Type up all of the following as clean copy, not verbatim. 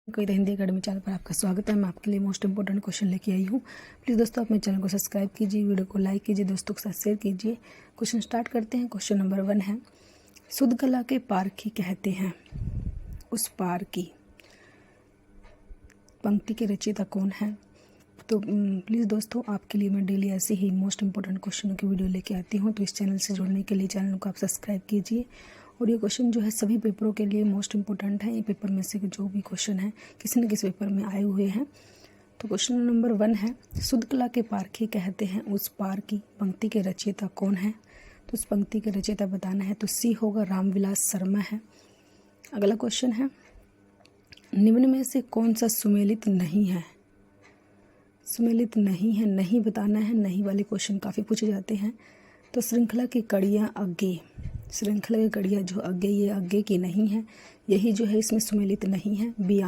कविता Hindi academy channel पर आपका स्वागत है। मैं आपके लिए मोस्ट इंपोर्टेंट क्वेश्चन लेके आई हूँ। प्लीज़ दोस्तों अपने चैनल को सब्सक्राइब कीजिए, वीडियो को लाइक कीजिए, दोस्तों के साथ शेयर कीजिए। क्वेश्चन स्टार्ट करते हैं। क्वेश्चन नंबर 1 है, शुद्ध कला के पारखी कहते हैं उस पार की पंक्ति के रचयिता कौन है। तो प्लीज़ दोस्तों आपके लिए मैं डेली ऐसे ही मोस्ट इंपॉर्टेंट क्वेश्चनों की वीडियो लेके आती हूँ। तो इस चैनल से जुड़ने के लिए चैनल को आप सब्सक्राइब कीजिए। और ये क्वेश्चन जो है सभी पेपरों के लिए मोस्ट इंपॉर्टेंट है। ये पेपर में से जो भी क्वेश्चन है किसी न किसी पेपर में आए हुए हैं। तो क्वेश्चन नंबर 1 है, शुद्ध कला के पारखी कहते हैं उस पार की पंक्ति के रचयिता कौन है। तो उस पंक्ति के रचयिता बताना है। तो सी होगा रामविलास शर्मा है। अगला क्वेश्चन है, निम्न में से कौन सा सुमेलित नहीं है। सुमेलित नहीं है, नहीं बताना है। नहीं वाले क्वेश्चन काफ़ी पूछे जाते हैं। तो श्रृंखला की कड़ियाँ आगे, श्रृंखला की कड़ियाँ जो आगे, ये आगे की नहीं है, यही जो है इसमें सुमेलित नहीं है। बी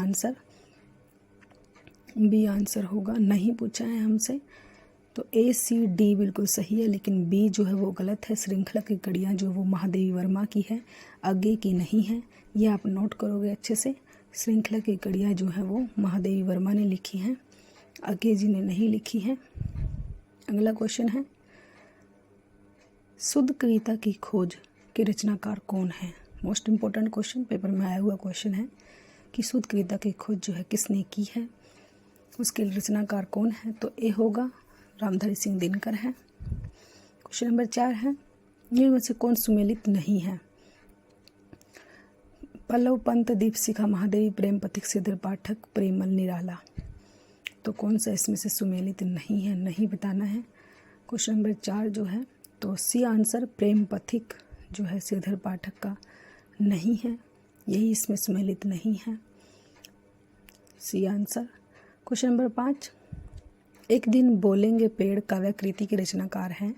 आंसर होगा। नहीं पूछा है हमसे, तो ए सी डी बिल्कुल सही है, लेकिन बी जो है वो गलत है। श्रृंखला की कड़ियाँ जो वो महादेवी वर्मा की है, आगे की नहीं है। ये आप नोट करोगे अच्छे से। श्रृंखला की कड़ियाँ जो है वो महादेवी वर्मा ने लिखी हैं, आगे जी ने नहीं लिखी है। अगला क्वेश्चन है, शुद्ध कविता की खोज के रचनाकार कौन है। मोस्ट इम्पोर्टेंट क्वेश्चन, पेपर में आया हुआ क्वेश्चन है कि शुद्ध कविता की खोज जो है किसने की है, उसके रचनाकार कौन है। तो ए होगा रामधारी सिंह दिनकर है। क्वेश्चन नंबर 4 है, निम्न में से कौन सुमेलित नहीं है। पल्लव पंत, दीपशिखा, महादेवी, प्रेम पथिक, श्रीधर पाठक, प्रेमल निराला। तो कौन सा इसमें से सुमेलित नहीं है, नहीं बताना है। क्वेश्चन नंबर 4 जो है तो सी आंसर प्रेम पथिक जो है श्रीधर पाठक का नहीं है, यही इसमें सुमेलित नहीं है। C answer. क्वेश्चन नंबर 5, एक दिन बोलेंगे पेड़ काव्यकृति के रचनाकार हैं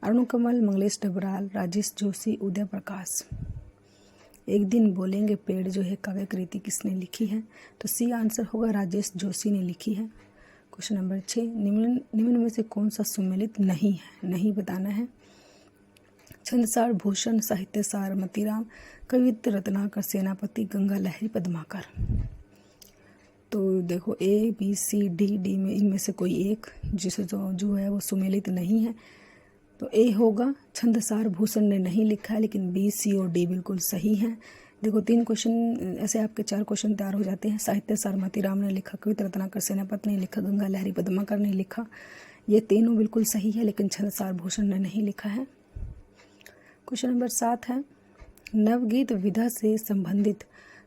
अरुण कमल, मंगलेश डबराल, राजेश जोशी, उदय प्रकाश। एक दिन बोलेंगे पेड़ जो है काव्यकृति किसने लिखी है। तो सी आंसर होगा राजेश जोशी ने लिखी है। क्वेश्चन नंबर 6, निम्न में से कौन सा सुमेलित नहीं है, नहीं बताना है। छंदसार भूषण, साहित्यसार मोतीराम, कवित्त रत्नाकर, सेनापति, गंगा लहरी, पद्माकर। तो देखो ए बी सी डी में इनमें से कोई एक जिसे जो है वो सुमेलित नहीं है। तो ए होगा छंदसार भूषण ने नहीं लिखा है, लेकिन बी सी और डी बिल्कुल सही है। देखो 3 क्वेश्चन ऐसे आपके 4 क्वेश्चन तैयार हो जाते हैं। साहित्यसार मोतीराम ने लिखा, कवित्त रत्नाकर सेनापति ने लिखा, गंगा लहरी पद्माकर ने लिखा, ये तीनों बिल्कुल सही है, लेकिन छंदसार भूषण ने नहीं लिखा है। क्वेश्चन नंबर 7 है, नवगीत विधा से संबंधित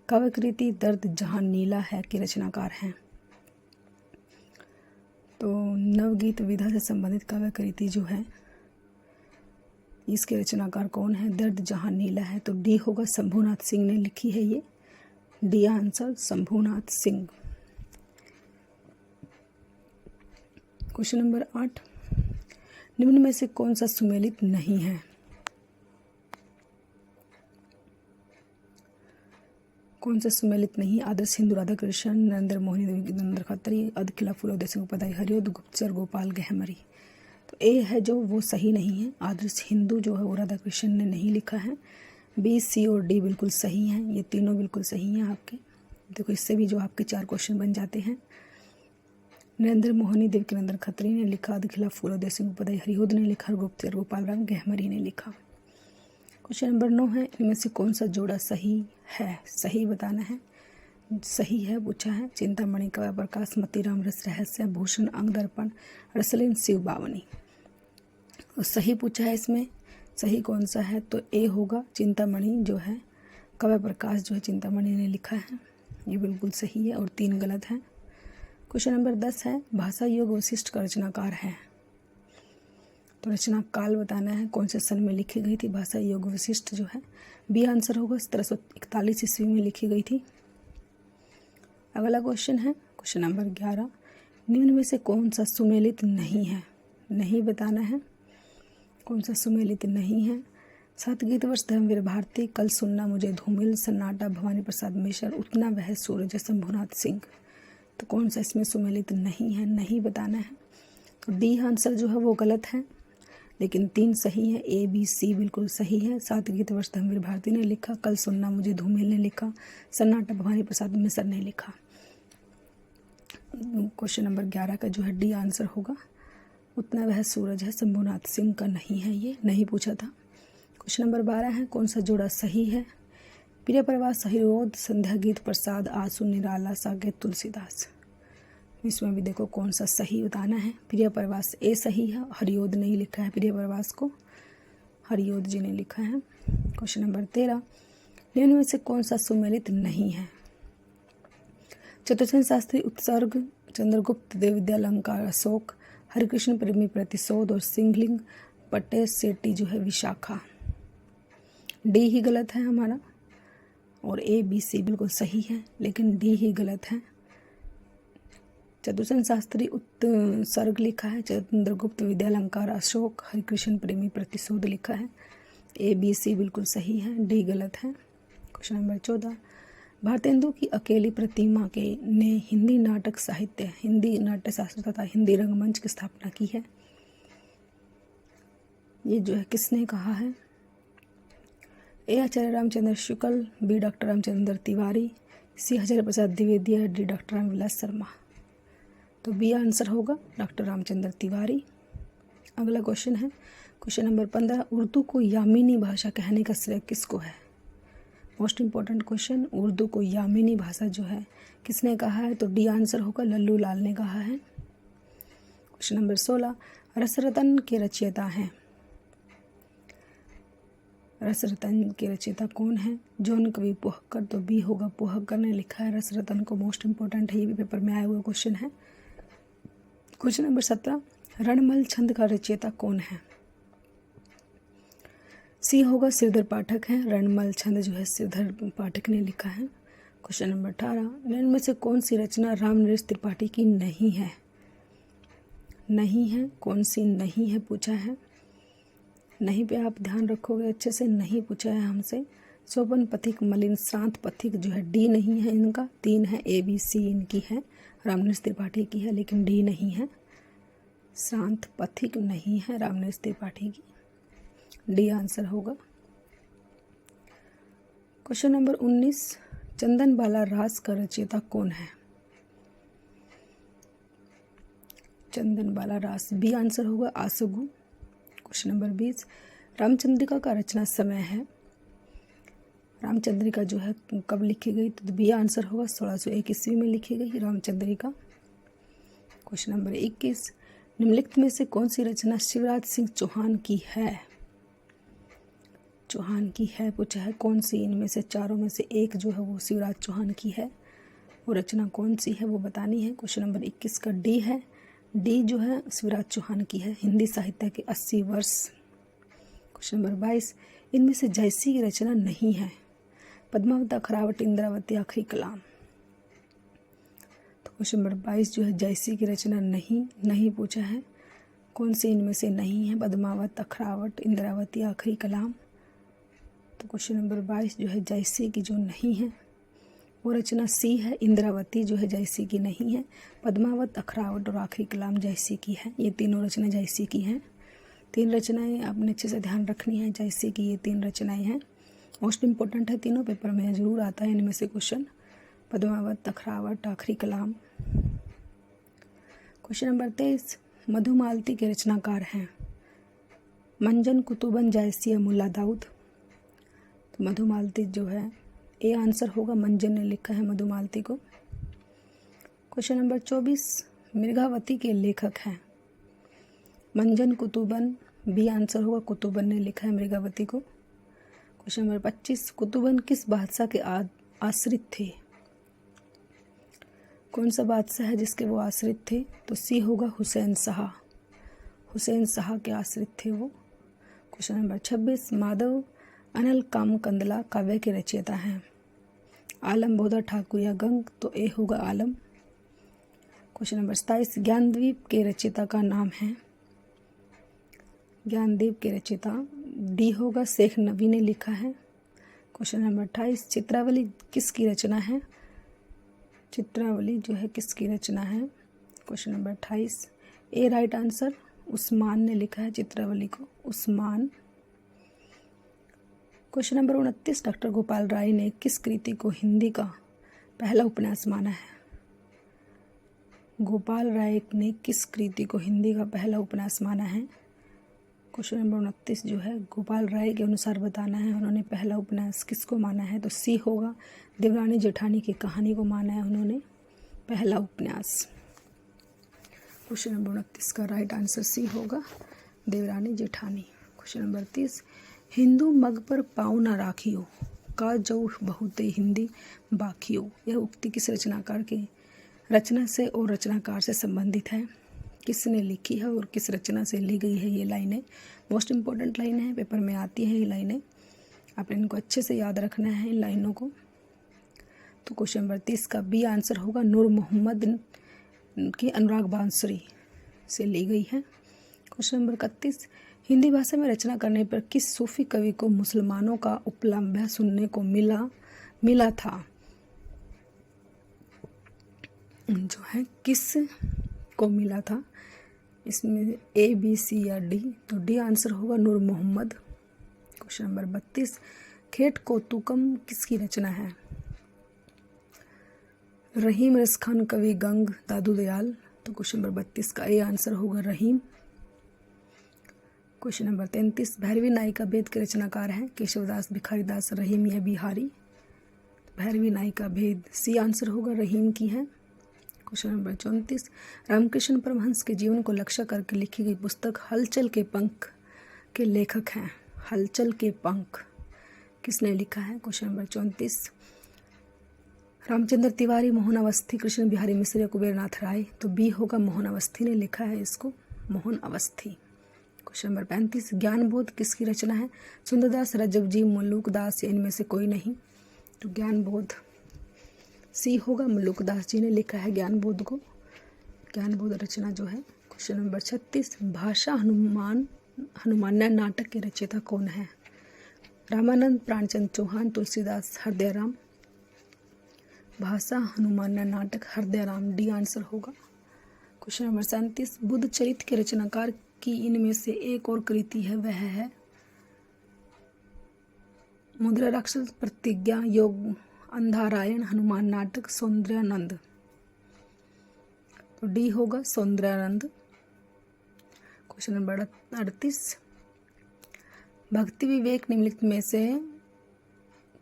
काव्यकृति दर्द जहां नीला है के रचनाकार हैं। तो नवगीत विधा से संबंधित काव्यकृति जो है इसके रचनाकार कौन है, दर्द जहां नीला है। तो डी होगा शंभुनाथ सिंह ने लिखी है, ये D answer Shambhunath Singh. Question number 8, निम्न में से कौन सा सुमेलित नहीं है। कौन सा सुमेलित नहीं। आदर्श हिंदू राधा कृष्ण, नरेंद्र मोहनी देवी, नरेंद्र खत्री, अधकिला फूलोदय सिंह उपाध्याय, हरिओद गुप्तचर, गोपाल गहमरी। तो ए है जो वो सही नहीं है। आदर्श हिंदू जो है वो राधा कृष्ण ने नहीं लिखा है। बी सी और डी बिल्कुल सही हैं, ये तीनों बिल्कुल सही हैं आपके। देखो इससे भी जो आपके 4 क्वेश्चन बन जाते हैं। नरेंद्र मोहनी देवी, नरेंद्र खत्री ने लिखा, अधकिला फूलोदय सिंह उपाध्याय, हरिओद ने लिखा, गुप्तचर गोपाल राम गहमरी ने लिखा। क्वेश्चन नंबर 9 है, इनमें से कौन सा जोड़ा सही है, सही बताना है। सही है पूछा है, चिंतामणि, काव्य प्रकाश, मोतीराम, रस रहस्य, भूषण, अंग दर्पण, रसलीन, शिव बावनी। और सही पूछा है इसमें, सही कौन सा है। तो ए होगा चिंतामणि जो है, काव्य प्रकाश जो है चिंतामणि ने लिखा है, ये बिल्कुल सही है और 3 गलत हैं। क्वेश्चन नंबर 10 है, भाषा योग वशिष्ठ का रचनाकार है। तो रचना काल बताना है, कौन से सन में लिखी गई थी भाषा योग वशिष्ठ जो है। बी आंसर होगा 1741 ईस्वी में लिखी गई थी। अगला क्वेश्चन है क्वेश्चन नंबर 11, निम्न में से कौन सा सुमेलित नहीं है, नहीं बताना है। कौन सा सुमेलित नहीं है। 7 गीत वर्ष, धर्मवीर भारती, कल सुनना मुझे धूमिल, सन्नाटा, भवानी प्रसाद मिश्र, उतना वह सूरज, शंभुनाथ सिंह। तो कौन सा इसमें सुमेलित नहीं है, नहीं बताना है। तो डी आंसर जो है वो गलत है, लेकिन 3 सही है। ए बी सी बिल्कुल सही है। 7 गीत वर्ष धर्मवीर भारती ने लिखा। कल सुनना मुझे धूमिल ने लिखा। सन्नाटा भवानी प्रसाद मिश्र ने लिखा। क्वेश्चन नंबर 11 का जो है डी आंसर होगा। उतना वह सूरज है शंभुनाथ सिंह का नहीं है, ये नहीं पूछा था। क्वेश्चन नंबर 12 है कौन सा जोड़ा सही है। प्रिय प्रवास हरिओद संध्या गीत प्रसाद आंसू निराला साकेत तुलसीदास। इसमें भी देखो कौन सा सही बताना है। प्रिय प्रवास ए सही है, हरिओद नहीं लिखा है, प्रिय प्रवास को हरिओद जी ने लिखा है। क्वेश्चन नंबर 13 निम्न में से कौन सा सुमेलित नहीं है। चतुर्सेन शास्त्री उत्सर्ग, चंद्रगुप्त देव विद्यालंकार अशोक, हरिकृष्ण प्रेमी प्रतिशोध और सिंहलिंग पटेश सेठी जो है विशाखा। डी ही गलत है हमारा और ए बी सी बिल्कुल सही है, लेकिन डी ही गलत है। चतुर्सेन शास्त्री उत्सर्ग लिखा है, चंद्रगुप्त विद्यालंकार अशोक, हरिकृष्ण प्रेमी प्रतिशोध लिखा है। ए बी सी बिल्कुल सही है, डी गलत है। क्वेश्चन नंबर 14 भारतेंदु की अकेली प्रतिमा ने हिंदी नाटक साहित्य, हिंदी नाट्य शास्त्र तथा हिंदी रंगमंच की स्थापना की है। ये जो है किसने कहा है। ए आचार्य रामचंद्र शुक्ल, बी डॉक्टर रामचंद्र तिवारी, सी हजारी प्रसाद द्विवेदी, डी डॉक्टर रामविलास शर्मा। तो बी आंसर होगा डॉक्टर रामचंद्र तिवारी। अगला क्वेश्चन है क्वेश्चन नंबर 15 उर्दू को यामीनी भाषा कहने का श्रेय किसको है। मोस्ट इंपॉर्टेंट क्वेश्चन, उर्दू को यामीनी भाषा जो है किसने कहा है। तो डी आंसर होगा लल्लू लाल ने कहा है। क्वेश्चन नंबर 16 रसरतन के रचयिता हैं। रसरतन के रचयिता कौन है। जौन कवि पोहकर, तो बी होगा पोहकर ने लिखा है रसरतन को। मोस्ट इंपॉर्टेंट है, ये भी पेपर में आया हुआ क्वेश्चन है। क्वेश्चन नंबर 17 रणमल छंद का रचयिता कौन है। सी होगा श्रीधर पाठक है। रणमल छंद जो है श्रीधर पाठक ने लिखा है। क्वेश्चन नंबर 18 निम्न में से कौन सी रचना रामनरेश त्रिपाठी की नहीं है। नहीं है, कौन सी नहीं है पूछा है। नहीं पे आप ध्यान रखोगे अच्छे से, नहीं पूछा है हमसे। सोपन पथिक मलिन श्रांत पथिक जो है डी नहीं है इनका। 3 है, ए बी सी इनकी है, रामनरेश त्रिपाठी की है, लेकिन डी नहीं है। श्रांत पथिक नहीं है रामनरेश त्रिपाठी की, डी आंसर होगा। क्वेश्चन नंबर 19 चंदन बाला रास का रचयिता कौन है। चंदन बाला रास बी आंसर होगा आसुगु। क्वेश्चन नंबर 20 रामचंद्रिका का रचना समय है। रामचंद्रिका जो है कब लिखी गई, तो बी आंसर होगा 1601 ईस्वी में लिखी गई रामचंद्रिका। क्वेश्चन नंबर 21 निम्नलिखित में से कौन सी रचना शिवराज सिंह चौहान की है। चौहान की है पूछा है, कौन सी इनमें से चारों में से एक जो है वो शिवराज चौहान की है, वो रचना कौन सी है वो बतानी है। क्वेश्चन नंबर 21 का डी है। डी जो है शिवराज चौहान की है, हिंदी साहित्य के 80 वर्ष। क्वेश्चन नंबर 22 इनमें से जयसी की रचना नहीं है। पद्मावत, अखरावट, इंद्रावती, आखिरी कलाम। तो क्वेश्चन नंबर 22 जो है जयसी की रचना नहीं पूछा है, कौन सी इनमें से नहीं है। पद्मावत, अखरावट, इंद्रावती, आखिरी कलाम। तो क्वेश्चन नंबर 22 जो है जयसी की जो नहीं है वो रचना सी है, इंद्रावती जो है जयसी की नहीं है। पद्मावत, अखरावट और आखिरी कलाम जयसी की है। ये तीनों रचना जयसी की हैं। 3 रचनाएं आपने अच्छे से ध्यान रखनी है, जयसी की ये 3 रचनाएं हैं। मोस्ट इंपॉर्टेंट है, तीनों पेपर में जरूर आता है इनमें से क्वेश्चन। पद्मावत, अखरावट, आखिरी कलाम। क्वेश्चन नंबर 23 मधुमालती के रचनाकार हैं। मंजन, कुतुबन, जायसी या मुल्ला दाऊद। तो मधुमालती जो है ए आंसर होगा, मंजन ने लिखा है मधुमालती को। क्वेश्चन नंबर 24 मृगावती के लेखक हैं। मंजन, कुतुबन, बी आंसर होगा, कुतुबन ने लिखा है मृगावती को। क्वेश्चन नंबर 25 कुतुबन किस बादशाह के आश्रित थे। कौन सा बादशाह है जिसके वो आश्रित थे, तो सी होगा हुसैन शाह। हुसैन शाह के आश्रित थे वो। क्वेश्चन नंबर 26 माधव अनल काम कंदला काव्य के रचयिता हैं। आलम, बोधा, ठाकुर या गंग। तो ए होगा आलम। क्वेश्चन नंबर 27 ज्ञानद्वीप के रचयिता का नाम है। ज्ञानद्वीप के रचयिता डी होगा, शेख नबी ने लिखा है। क्वेश्चन नंबर 28 चित्रावली किसकी रचना है। चित्रावली जो है किसकी रचना है। Question number 28 a right answer Usman ने लिखा है चित्रावली को, Usman. Question number 29, doctor Gopal Rai ने किस कृति को हिंदी का पहला उपन्यास माना है? गोपाल राय ने किस कृति को हिंदी का पहला उपन्यास माना है? क्वेश्चन नंबर 29 जो है गोपाल राय के अनुसार बताना है उन्होंने पहला उपन्यास किसको माना है। तो सी होगा, देवरानी जेठानी की कहानी को माना है उन्होंने पहला उपन्यास। क्वेश्चन नंबर 29 का राइट आंसर सी होगा, देवरानी जेठानी। क्वेश्चन नंबर 30, हिंदू मग पर पाँव न राखियो का जो बहुते हिंदी बाखियो, यह उक्ति किस रचनाकार की रचना से और रचनाकार से संबंधित है? किसने लिखी है और किस रचना से ली गई है ये लाइनें? मोस्ट इंपॉर्टेंट लाइनें हैं, पेपर में आती हैं ये लाइनें, आपने इनको अच्छे से याद रखना है इन लाइनों को। तो क्वेश्चन नंबर 30 का बी आंसर होगा, नूर मोहम्मद की अनुराग बांसुरी से ली गई है। क्वेश्चन नंबर 31, हिंदी भाषा में रचना करने पर किस सूफी कवि को मुसलमानों का उपलम्ब सुनने को मिला था? जो है किस को मिला था, इसमें ए बी सी या डी? तो डी आंसर होगा, नूर मोहम्मद। क्वेश्चन नंबर 32, खेट कौतुकम किसकी रचना है? रहीम रसखान कवि गंग दादू दयाल। तो क्वेश्चन नंबर 32 का ए आंसर होगा रहीम। क्वेश्चन नंबर 33, भैरवी नायिका भेद के रचनाकार हैं केशवदास, भिखारीदास, रहीम या बिहारी? भैरवी नायिका भेद सी आंसर होगा, रहीम की है। क्वेश्चन नंबर 34, रामकृष्ण परमहंस के जीवन को लक्ष्य करके लिखी गई पुस्तक हलचल के पंख के लेखक हैं? हलचल के पंख किसने लिखा है? क्वेश्चन नंबर 34, रामचंद्र तिवारी, मोहन अवस्थी, कृष्ण बिहारी मिश्र या कुबेरनाथ राय? तो बी होगा, मोहन अवस्थी ने लिखा है इसको, मोहन अवस्थी। क्वेश्चन नंबर 35, ज्ञानबोध किसकी रचना है? सुंदरदास, रजब जी, मुल्लुकदास या इनमें से कोई नहीं? तो ज्ञानबोध सी होगा, मुल्लुकदास जी ने लिखा है ज्ञानबोध को, ज्ञानबोध रचना जो है। क्वेश्चन नंबर 36, भाषा हनुमान्य नाटक के रचयिता कौन है? रामानंद, प्राणचंद चौहान, तुलसीदास, हृदयराम? भाषा हनुमान्य नाटक हृदयराम, डी आंसर होगा। क्वेश्चन नंबर 37, बुद्ध चरित्र के रचनाकार की इनमें से एक और कृति है, वह है मुद्रा राक्षस, प्रतिज्ञा, योग, अंधारायण, हनुमान नाटक, सौंदर्यानंद? तो डी होगा, सौंदर्यानंद। क्वेश्चन नंबर 38, भक्ति विवेक निम्नलिखित में से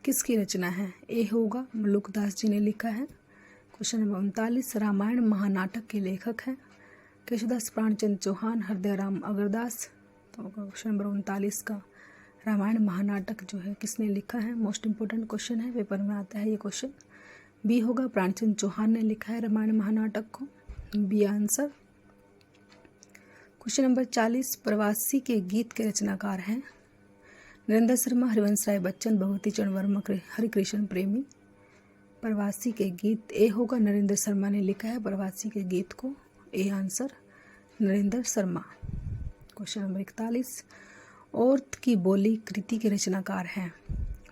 किसकी रचना है? ए होगा, मुल्लुकदास जी ने लिखा है। क्वेश्चन नंबर 39, रामायण महानाटक के लेखक हैं केशवदास, प्राणचंद चौहान, हृदयराम अगरदास? तो क्वेश्चन नंबर 39 का रामायण महानाटक जो है किसने लिखा है? मोस्ट इंपोर्टेंट क्वेश्चन है, पेपर में आता है ये क्वेश्चन। बी होगा, प्राणचंद चौहान ने लिखा है रामायण महानाटक को, बी आंसर। क्वेश्चन नंबर 40, प्रवासी के गीत के रचनाकार हैं नरेंद्र शर्मा, हरिवंश राय बच्चन, भगवती चरण वर्मा, हरिकृष्ण प्रेमी? प्रवासी के गीत ए होगा, नरेंद्र शर्मा ने लिखा है प्रवासी के गीत को, A answer, Narendra Sharma. Question number 41, औरत की बोली कृति के रचनाकार हैं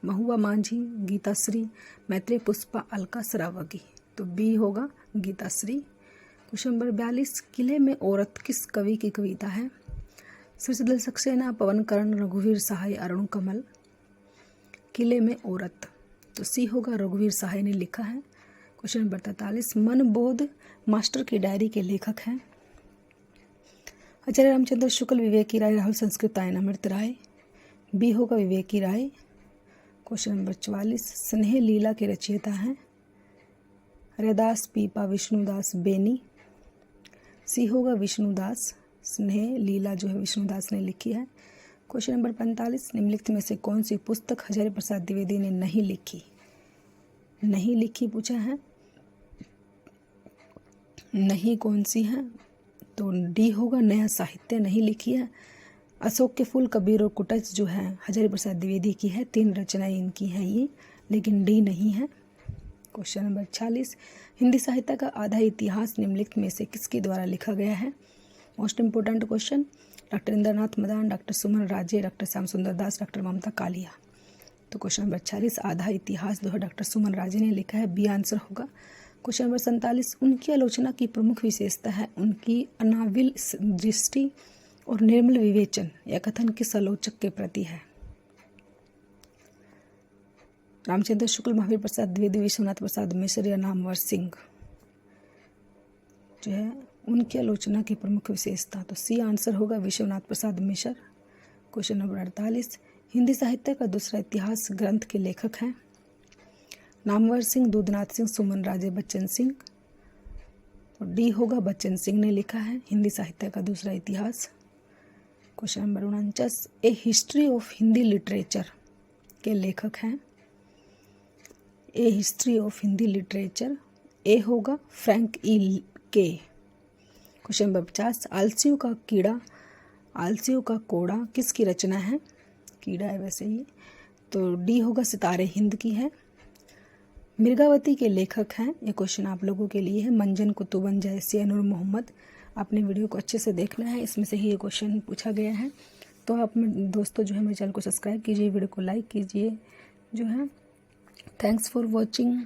महुआ मांझी, गीताश्री, मैत्रेय पुष्पा, अलका सरावगी? तो बी होगा, गीताश्री। क्वेश्चन नंबर 42, किले में औरत किस कवि की कविता है? सिरसिदल सक्सेना, पवन करण, रघुवीर सहाय, अरुण कमल? किले में औरत, तो सी होगा, रघुवीर सहाय ने लिखा है। क्वेश्चन नंबर 43, मन बोध मास्टर की डायरी के लेखक हैं आचार्य रामचंद्र शुक्ल, विवेकी राय, राहुल संस्कृत आयन, अमृत राय? बी होगा, विवेकी राय। क्वेश्चन नंबर 44, स्नेह लीला के रचयिता हैं रैदास, पीपा, विष्णुदास, बेनी? सी होगा, विष्णुदास। स्नेह लीला जो है विष्णुदास ने लिखी है। क्वेश्चन नंबर 45, निम्नलिखित में से कौन सी पुस्तक हजारी प्रसाद द्विवेदी ने नहीं लिखी पूछा है। नहीं कौन सी है? तो डी होगा, नया साहित्य नहीं लिखी है। अशोक के फूल, कबीर और कुटच जो है हजारी प्रसाद द्विवेदी की है, 3 रचनाएं इनकी हैं ये, लेकिन डी नहीं है। क्वेश्चन नंबर 46, हिंदी साहित्य का आधा इतिहास निम्नलिखित में से किसके द्वारा लिखा गया है? Most important question. Doctor Indranath Madan, doctor Suman Raje, doctor Shyam Sundar Das, doctor ममता कालिया? तो क्वेश्चन नंबर 46 आधा इतिहास जो है डॉक्टर सुमन राजे ने लिखा है, बी आंसर होगा। क्वेश्चन नंबर 47, उनकी आलोचना की प्रमुख विशेषता है उनकी अनाविल दृष्टि और निर्मल विवेचन यह कथन किस आलोचक के प्रति है? रामचंद्र शुक्ल, महावीर प्रसाद द्विवेदी, विश्वनाथ प्रसाद मिश्र या नामवर सिंह जो है उनकी आलोचना की प्रमुख विशेषता। तो सी आंसर होगा विश्वनाथ प्रसाद मिश्र। क्वेश्चन नंबर 48, हिंदी साहित्य का दूसरा इतिहास ग्रंथ के लेखक हैं? नामवर सिंह, दूधनाथ सिंह, सुमन राजे, बच्चन सिंह। तो डी होगा, बच्चन सिंह ने लिखा है हिंदी साहित्य का दूसरा इतिहास। Question number 49, A history of Hindi literature के लेखक हैं? ए हिस्ट्री ऑफ हिंदी लिटरेचर, ए होगा फ्रैंक ई के। क्वेश्चन नंबर 50, आलसियों का कीड़ा, आलसियों का कोड़ा किसकी रचना है? कीड़ा है वैसे ही। तो डी होगा, सितारे हिंद की है। मिर्गावती के लेखक हैं? ये क्वेश्चन आप लोगों के लिए है। मंजन कुतुबन जैसी, नूर मोहम्मद। आपने वीडियो को अच्छे से देखना है, इसमें से ही ये क्वेश्चन पूछा गया है। तो आप दोस्तों जो है मेरे चैनल को सब्सक्राइब कीजिए, वीडियो को लाइक कीजिए जो है। Thanks for watching.